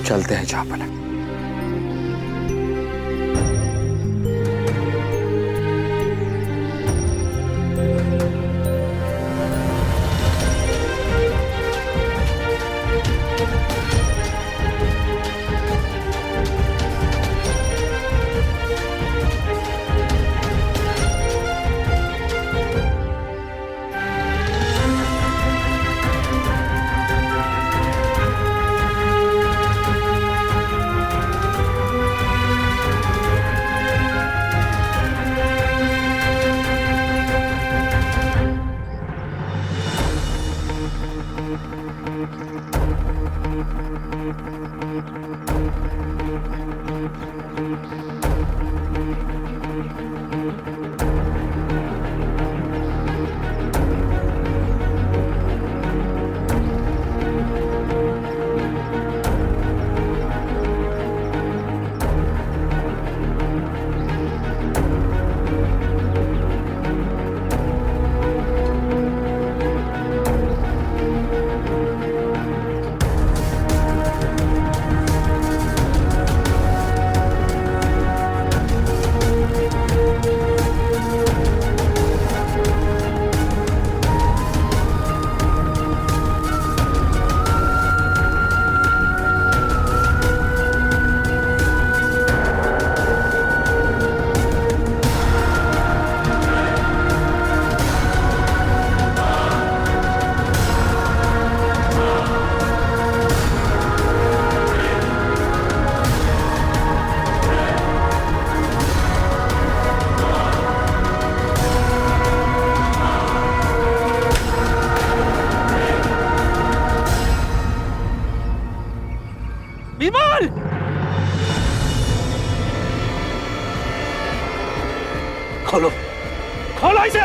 चलते हैं जापन। बीरबल! खोलो, खोलो इसे!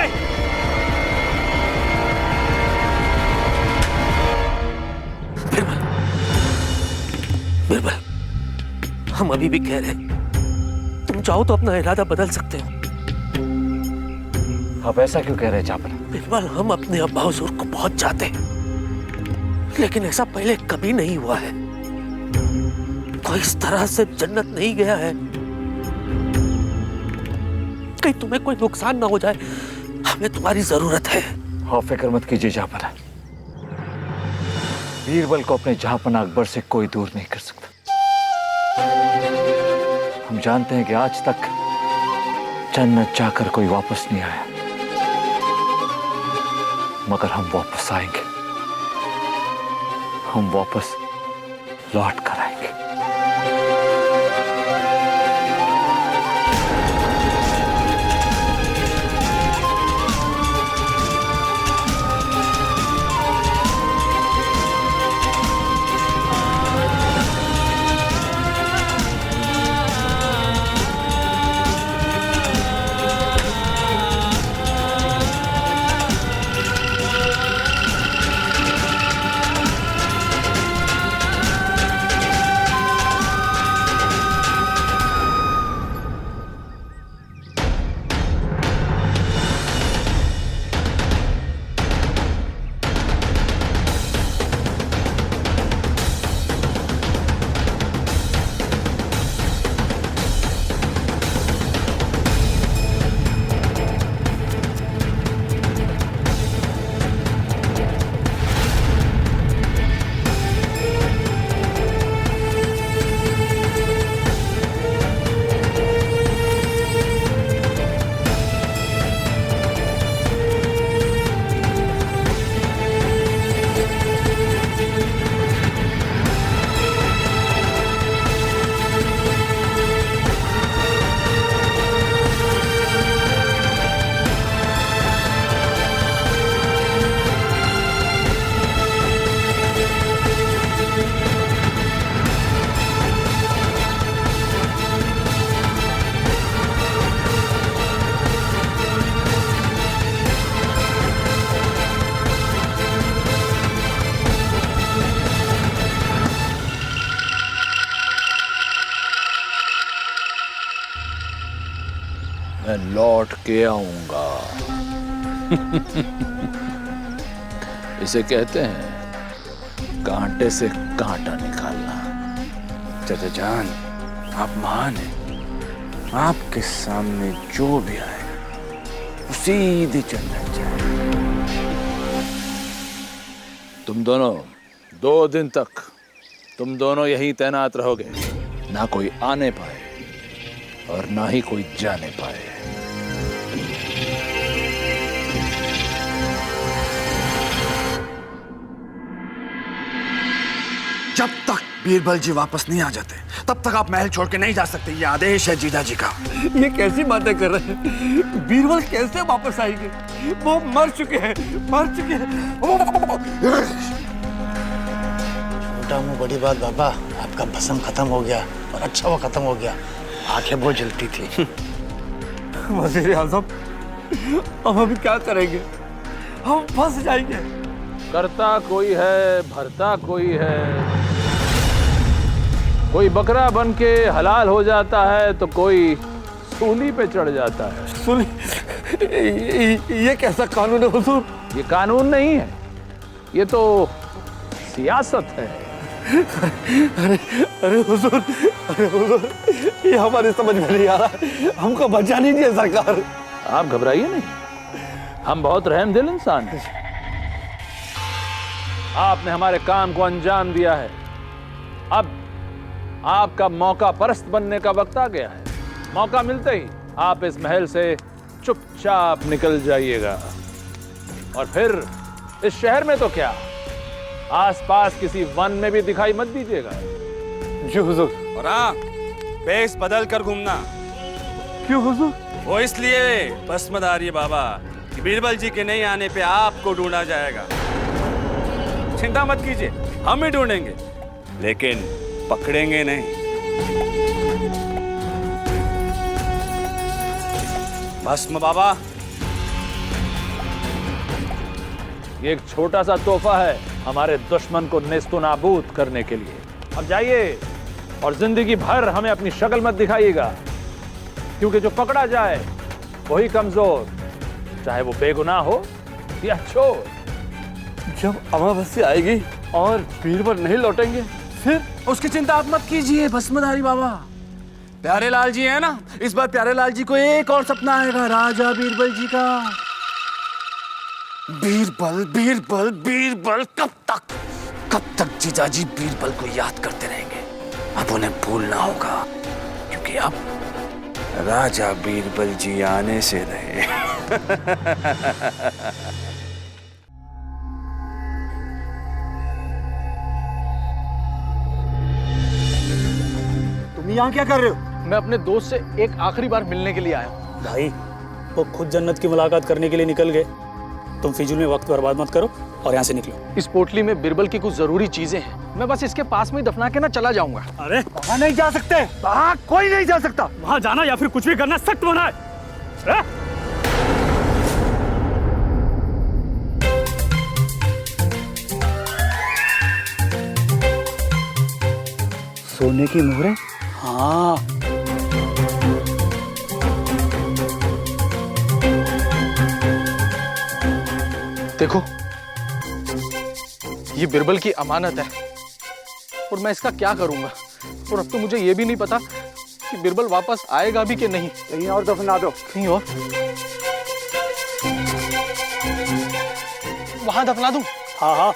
बिरबल, बिरबल, हम अभी भी कह रहे हैं, तुम चाहो तो अपना इरादा बदल सकते हो। आप ऐसा क्यों कह रहे हैं जापन? बिरबल, हम अपने अब्बा हुजूर को बहुत चाहते हैं, लेकिन ऐसा पहले कभी नहीं हुआ है। कोई इस तरह से जन्नत नहीं गया है। कहीं तुम्हें कोई नुकसान ना हो जाए, हमें तुम्हारी जरूरत है। आप फिक्र मत कीजिए जापन, बीरबल को अपने जहांपना अकबर से कोई दूर नहीं कर सकता। हम जानते हैं कि आज तक जन्नत जाकर कोई वापस नहीं आया, मगर हम वापस आएंगे, हम वापस लौट कर आएंगे। मैं लौट के आऊंगा। इसे कहते हैं कांटे से कांटा निकालना। चाचा जान, आप महान हैं। आपके सामने जो भी आए वो सीधे जन्नत जाए। तुम दोनों 2 दिन तक तुम दोनों यहीं तैनात रहोगे, ना कोई आने पाए और ना ही कोई जाने पाए। जब तक बीरबल जी वापस नहीं आ जाते तब तक आप महल छोड़ के नहीं जा सकते। ये आदेश है जीजा जी का। ये कैसी बातें कर रहे हैं? बीरबल कैसे वापस आएंगे? वो मर चुके हैं, मर चुके हैं। छोटा मुंह बड़ी बात बाबा, आपका भस्म खत्म हो गया और अच्छा हुआ खत्म हो गया। आंखें बहुत जलती थी। वज़ीर आज़म, अब हम क्या करेंगे? हम फंस जाएंगे। करता कोई है, भरता कोई है। कोई बकरा बन के हलाल हो जाता है तो कोई सूली पे चढ़ जाता है। सुन, ये कैसा कानून है हुजूर? ये कानून नहीं है, ये तो सियासत है। अरे हुजूर, ये हमारी समझ में नहीं आ रहा। हमको बचा लीजिए सरकार। आप घबराइए नहीं, हम बहुत रहमदिल इंसान हैं। आपने हमारे काम को अंजाम दिया है, अब आपका मौका परस्त बनने का वक्त आ गया है। मौका मिलते ही आप इस महल से चुपचाप निकल जाइएगा, और फिर इस शहर में तो क्या, आसपास किसी वन में भी दिखाई मत दीजिएगा। जी हुजूर। और हाँ, बेस बदल कर घूमना। क्यों हुजूर? वो इसलिए भस्मधारी बाबा कि बीरबल जी के नहीं आने पे आपको ढूंढा जाएगा। चिंता मत कीजिए, हम ही ढूंढेंगे, लेकिन पकड़ेंगे नहीं। भस्म बाबा, ये एक छोटा सा तोहफा है हमारे दुश्मन को नेस्तो नाबूद करने के लिए। अब जाइए और जिंदगी भर हमें अपनी शक्ल मत दिखाइएगा, क्योंकि जो पकड़ा जाए वही कमजोर, चाहे वो बेगुनाह हो या चोर। जब अमावस्या आएगी और बीरबल नहीं लौटेंगे फिर? उसकी चिंता आप मत कीजिए भस्मधारी बाबा। प्यारे लाल जी है ना, इस बार प्यारे लाल जी को एक और सपना आएगा राजा बीरबल जी का। बीरबल बीरबल बीरबल, कब तक जीजाजी बीरबल को याद करते रहेंगे। अब उन्हें भूलना होगा, क्योंकि अब राजा बीरबल जी आने से रहे। तुम यहाँ क्या कर रहे हो? मैं अपने दोस्त से एक आखिरी बार मिलने के लिए आया हूँ। भाई, वो खुद जन्नत की मुलाकात करने के लिए निकल गए। तुम फिजूल में वक्त बर्बाद मत करो और यहाँ से निकलो। इस पोटली में बिरबल की कुछ जरूरी चीजें हैं, मैं बस इसके पास में दफना के ना चला जाऊंगा। अरे वहाँ नहीं जा सकते, वहाँ कोई नहीं जा सकता। वहाँ जाना या फिर कुछ भी करना सख्त मना है। सोने की मोहरें? हाँ, देखो, ये बिरबल की अमानत है और मैं इसका क्या करूंगा। और अब तो मुझे ये भी नहीं पता कि बिरबल वापस आएगा भी कि नहीं। कहीं और दफना दो। कहीं और? वहां दफना दूं? हाँ हाँ,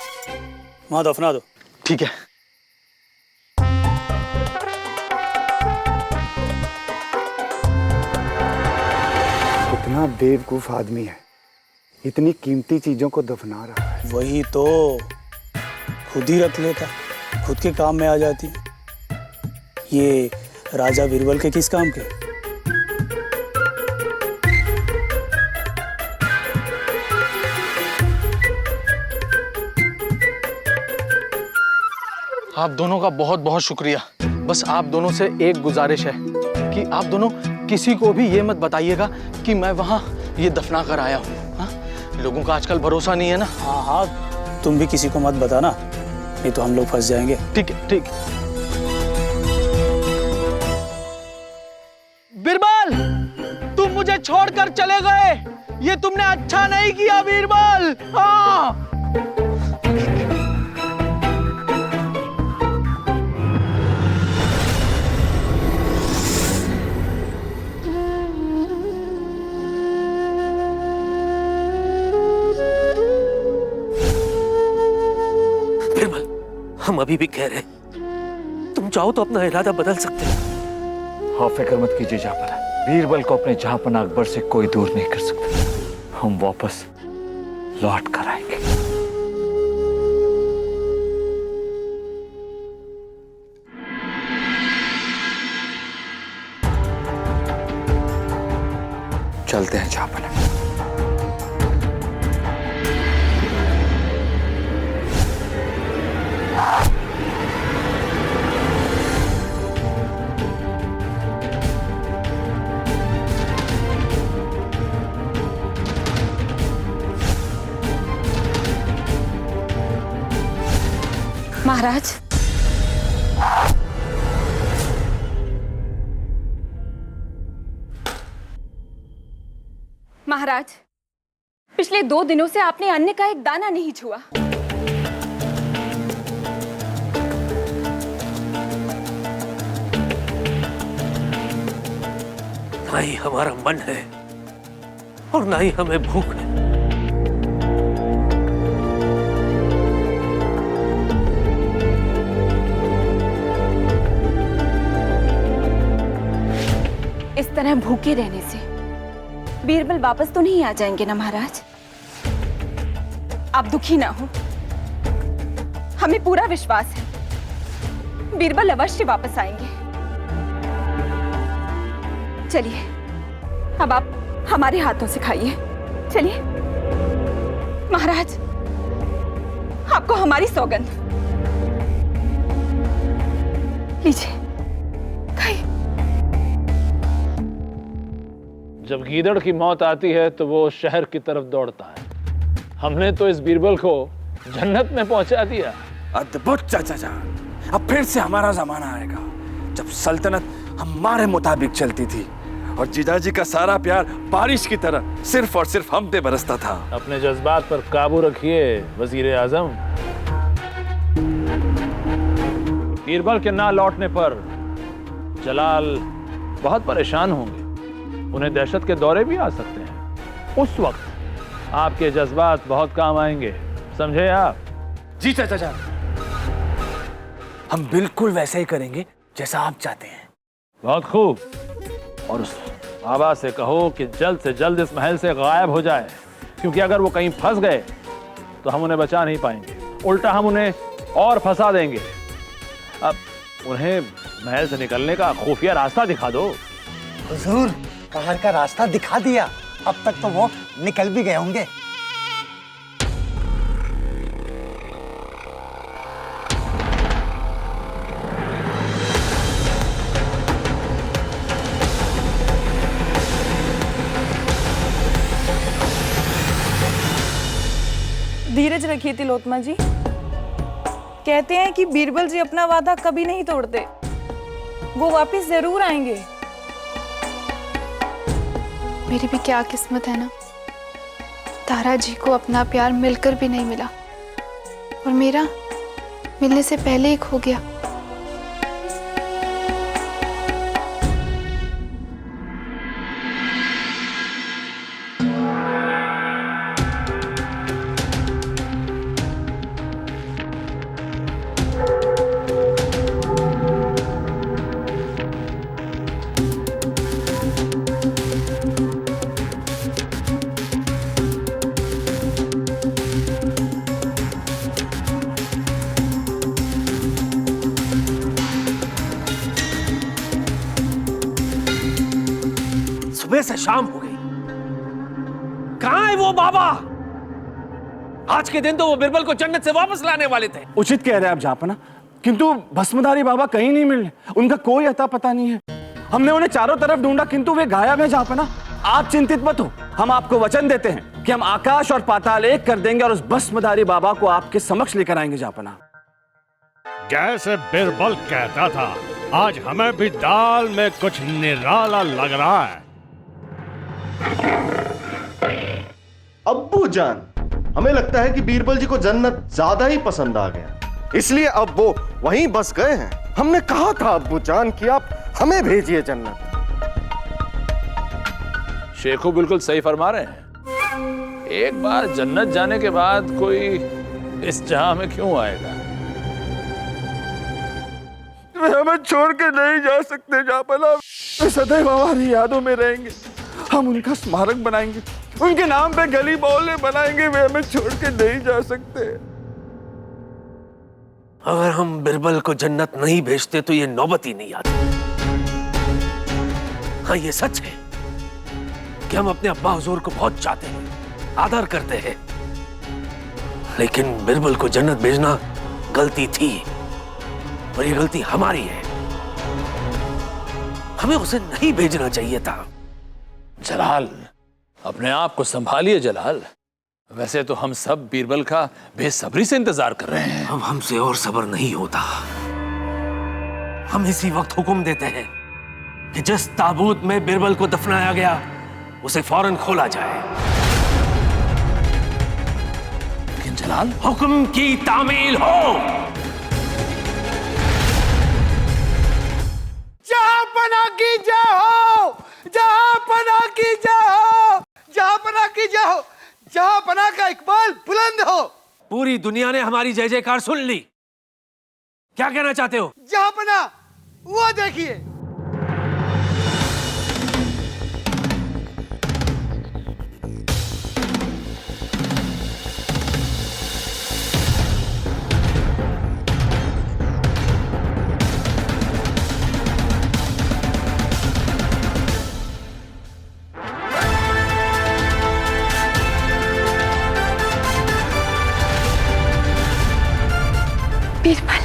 वहाँ दफना दो। ठीक है। कितना बेवकूफ आदमी है, इतनी कीमती चीजों को दफना रहा है। वही तो, खुद ही रख लेता, खुद के काम में आ जाती। ये राजा बीरबल के किस काम के? आप दोनों का बहुत बहुत शुक्रिया। बस आप दोनों से एक गुजारिश है कि आप दोनों किसी को भी ये मत बताइएगा कि मैं वहाँ ये दफना कर आया हूँ। हाँ? लोगों का आजकल भरोसा नहीं है ना। हाँ हाँ, तुम भी किसी को मत बताना, नहीं तो हम लोग फंस जाएंगे। ठीक है, ठीक। बीरबल, तुम मुझे छोड़कर चले गए, ये तुमने अच्छा नहीं किया बीरबल। हाँ। हम अभी भी कह रहे हैं, तुम चाहो तो अपना इरादा बदल सकते हो। हाँ, फिक्र मत कीजिए जहाँपनाह। बीरबल को अपने जहाँपनाह अकबर से कोई दूर नहीं कर सकता। हम वापस लौट कर आएंगे। चलते हैं जहाँपनाह। महाराज, महाराज, पिछले 2 दिनों से आपने अन्न का एक दाना नहीं छुआ। ना ही हमारा मन है और ना ही हमें भूख है। इस तरह भूखे रहने से बीरबल वापस तो नहीं आ जाएंगे ना महाराज? आप दुखी ना हो, हमें पूरा विश्वास है बीरबल अवश्य वापस आएंगे। चलिए, अब आप हमारे हाथों से खाइए। चलिए महाराज, आपको हमारी सौगंध। लीजिए, खाइए। जब गीदड़ की मौत आती है तो वो शहर की तरफ दौड़ता है। हमने तो इस बीरबल को जन्नत में पहुंचा दिया। अद्भुत चाचा जान, अब फिर से हमारा जमाना आएगा जब सल्तनत हमारे मुताबिक चलती थी और जीजाजी का सारा प्यार बारिश की तरह सिर्फ और सिर्फ हम पे बरसता था। अपने जज्बात पर काबू रखिए वजीर आजम। बीरबल के ना लौटने पर जलाल बहुत परेशान होंगे। उन्हें दहशत के दौरे भी आ सकते हैं। उस वक्त आपके जज्बात बहुत काम आएंगे, समझे आप? जी चाचा जान, हम बिल्कुल वैसे ही करेंगे जैसा आप चाहते हैं। बहुत खूब। और उस बाबा से कहो कि जल्द से जल्द इस महल से गायब हो जाए, क्योंकि अगर वो कहीं फंस गए तो हम उन्हें बचा नहीं पाएंगे, उल्टा हम उन्हें और फंसा देंगे। अब उन्हें महल से निकलने का खुफिया रास्ता दिखा दो। हुजूर, बाहर का रास्ता दिखा दिया, अब तक तो वो निकल भी गए होंगे। धीरज रखिए तिलोत्तमा जी। कहते हैं कि बीरबल जी अपना वादा कभी नहीं तोड़ते, वो वापस जरूर आएंगे। मेरी भी क्या किस्मत है ना, तारा जी को अपना प्यार मिलकर भी नहीं मिला और मेरा मिलने से पहले ही खो गया। सुबह से शाम हो गई, कहां है वो बाबा? आज के दिन तो वो बिरबल को जन्नत से वापस लाने वाले थे। उचित कह रहे हैं आप जहाँपनाह, किंतु भस्मधारी बाबा कहीं नहीं मिल रहे, उनका कोई अता पता नहीं है। हमने उन्हें चारों तरफ ढूंढा किंतु वे गायब हैं जहाँपनाह। आप चिंतित मत हो, हम आपको वचन देते हैं कि हम आकाश और पाताल एक कर देंगे और उस भस्मधारी बाबा को आपके समक्ष लेकर आएंगे जहाँपनाह। जैसे बीरबल कहता था, आज हमें भी दाल में कुछ निराला लग रहा है। अब्बू जान, हमें लगता है कि बीरबल जी को जन्नत ज्यादा ही पसंद आ गया, इसलिए अब वो वहीं बस गए हैं। हमने कहा था अब्बू जान कि आप हमें भेजिए जन्नत। शेखू बिल्कुल सही फरमा रहे हैं। एक बार जन्नत जाने के बाद कोई इस जहां में क्यों आएगा? हमें छोड़ के नहीं जा सकते जापना। वे सदैव हमारी यादों में रहेंगे। हम उनका स्मारक बनाएंगे, उनके नाम पे गली मोहल्ले बनाएंगे। वे हमें छोड़ के नहीं जा सकते। अगर हम बिरबल को जन्नत नहीं भेजते तो ये नौबत ही नहीं आती। हाँ, ये सच है कि हम अपने अब्बा हुजूर को बहुत चाहते हैं, आदर करते हैं, लेकिन बिरबल को जन्नत भेजना गलती थी और ये गलती हमारी है। हमें उसे नहीं भेजना चाहिए था। जलाल, अपने आप को संभालिए जलाल। वैसे तो हम सब बीरबल का बेसब्री से इंतजार कर रहे हैं। अब हमसे और सब्र नहीं होता। हम इसी वक्त हुक्म देते हैं कि जिस ताबूत में बिरबल को दफनाया गया उसे फौरन खोला जाए। लेकिन जलाल, हुक्म की तामील हो। जहां पना की जाओ, जहां पना की जाओ, जहां पना की जाओ, जहां पना का इकबाल बुलंद हो। पूरी दुनिया ने हमारी जय जयकार सुन ली। क्या कहना चाहते हो? जहां पना वो देखिए। बीरबल,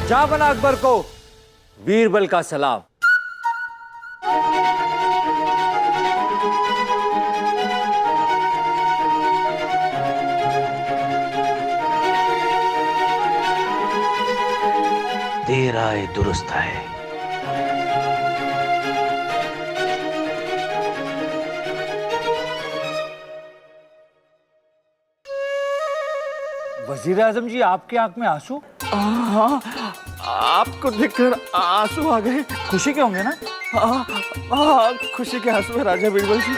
जहां अकबर को बीरबल का सलाम। देर आए दुरुस्त है। वजीर आजम जी, आपकी आंख में आंसू? हाँ, आपको देखकर आंसू आ गए। खुशी के होंगे ना? हाँ, खुशी के आंसू है राजा बीरबल जी।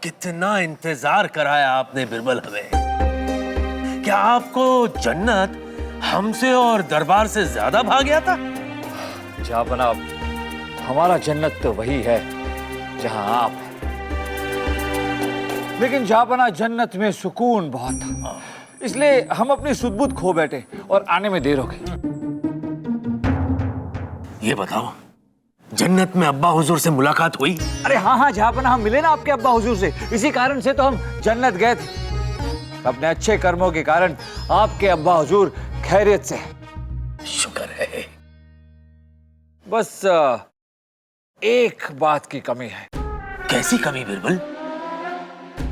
कितना इंतजार कराया आपने बिरबल हमें। क्या आपको जन्नत हमसे और दरबार से ज्यादा भाग गया था? जहां हमारा जन्नत तो वही है जहां आप हैं। लेकिन जहां जन्नत में सुकून बहुत था, इसलिए हम अपनी सुध-बुध खो बैठे और आने में देर हो गई। ये बताओ, जन्नत में अब्बा हुजूर से मुलाकात हुई? अरे हाँ, जहां हम मिले ना आपके अब्बा हुजूर से, इसी कारण से तो हम जन्नत गए थे। अपने अच्छे कर्मों के कारण आपके अब्बा हुजूर खैरियत से है। शुक्र है। बस एक बात की कमी है। कैसी कमी बिरबल?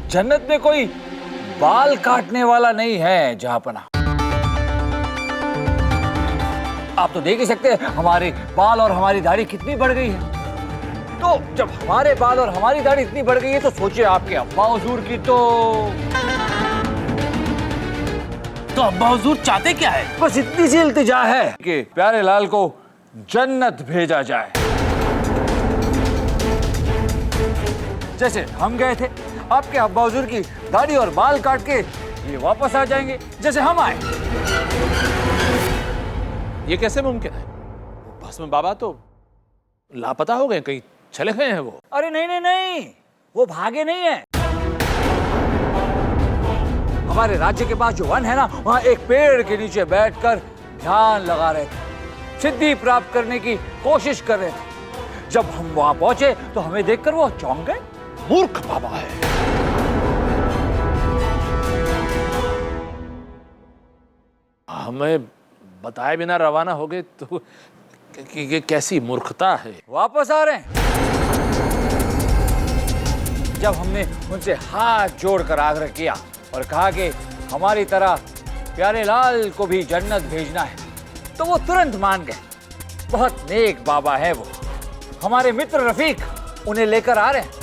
जन्नत में कोई बाल काटने वाला नहीं है जहांपना। आप तो देख ही सकते हैं हमारे बाल और हमारी दाढ़ी कितनी बढ़ गई है। तो जब हमारे बाल और हमारी दाढ़ी इतनी बढ़ गई है तो सोचिए आपके अब्बा हुजूर की। तो अब्बा हुजूर चाहते क्या है? बस इतनी सी इल्तिजा है कि प्यारे लाल को जन्नत भेजा जाए। जैसे हम गए थे, आपके अब्बा हुजूर की दाढ़ी और बाल काट के ये वापस आ जाएंगे जैसे हम आए। ये कैसे मुमकिन है? भस्म बाबा तो लापता हो गए, कहीं चले गए हैं वो। अरे नहीं, वो भागे नहीं है। हमारे राज्य के पास जो वन है ना, वहां एक पेड़ के नीचे बैठकर ध्यान लगा रहे थे, सिद्धि प्राप्त करने की कोशिश कर रहे थे। जब हम वहां पहुंचे तो हमें देखकर वो चौंक गए। मूर्ख बाबा है। हमें बताए बिना रवाना हो गए तो कि कैसी मूर्खता है। वापस आ रहे हैं। जब हमने उनसे हाथ जोड़कर आग्रह किया और कहा कि हमारी तरह प्यारे लाल को भी जन्नत भेजना है, तो वो तुरंत मान गए। बहुत नेक बाबा है वो। हमारे मित्र रफीक उन्हें लेकर आ रहे हैं।